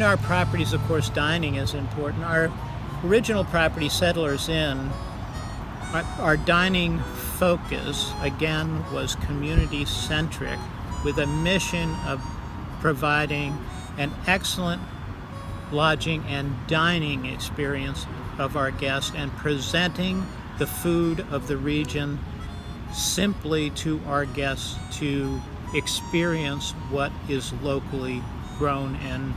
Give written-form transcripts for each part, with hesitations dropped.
our properties, of course, dining is important. Our original property, Settlers Inn, our dining focus, again, was community-centric with a mission of providing an excellent lodging and dining experience of our guests and presenting the food of the region simply to our guests to experience what is locally grown and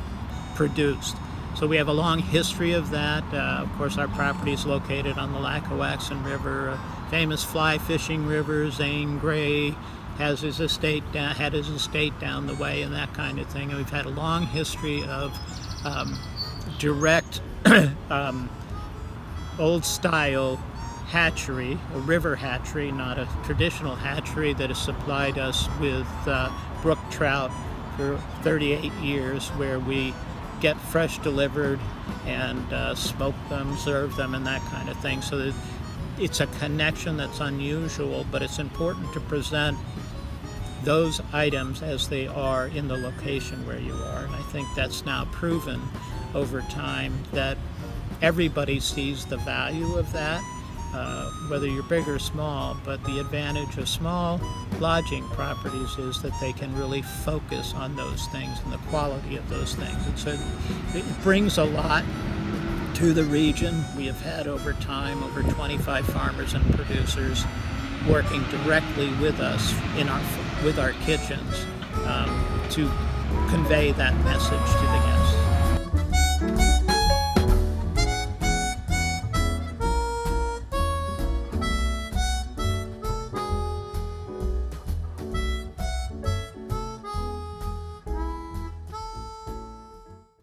produced. So we have a long history of that. Of course, our property is located on the Lackawaxen River, a famous fly fishing river. Zane Grey had his estate down the way and that kind of thing. And we've had a long history of direct old-style hatchery, a river hatchery, not a traditional hatchery, that has supplied us with brook trout for 38 years, where we get fresh delivered and smoke them, serve them, and that kind of thing. So that it's a connection that's unusual, but it's important to present those items as they are in the location where you are. And I think that's now proven over time that everybody sees the value of that, whether you're big or small. But the advantage of small lodging properties is that they can really focus on those things and the quality of those things. And so it brings a lot to the region. We have had over time over 25 farmers and producers working directly with us with our kitchens to convey that message to the guests.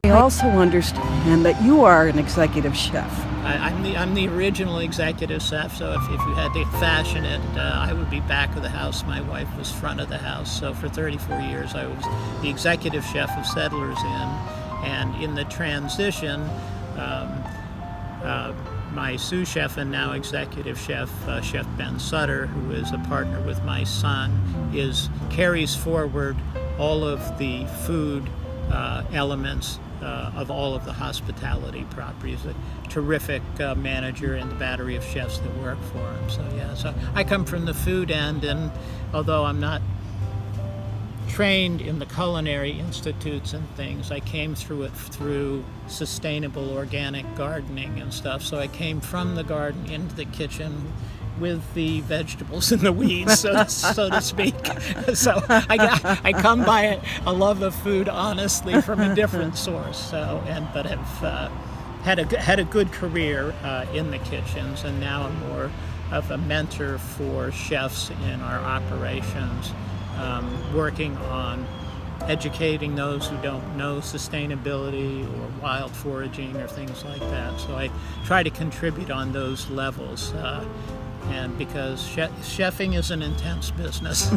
I also understand that you are an executive chef. I'm the original executive chef, so if you had to fashion it, I would be back of the house. My wife was front of the house. So for 34 years, I was the executive chef of Settlers Inn. And in the transition, my sous chef and now executive chef, Chef Ben Sutter, who is a partner with my son, carries forward all of the food elements of all of the hospitality properties. A terrific manager and the battery of chefs that work for him. So I come from the food end, and although I'm not trained in the culinary institutes and things, I came through it through sustainable organic gardening and stuff. So I came from the garden into the kitchen with the vegetables and the weeds, so to speak. So I come by a love of food, honestly, from a different source. But have had a good career in the kitchens, and now I'm more of a mentor for chefs in our operations, working on educating those who don't know sustainability or wild foraging or things like that. So I try to contribute on those levels. And because chefing is an intense business.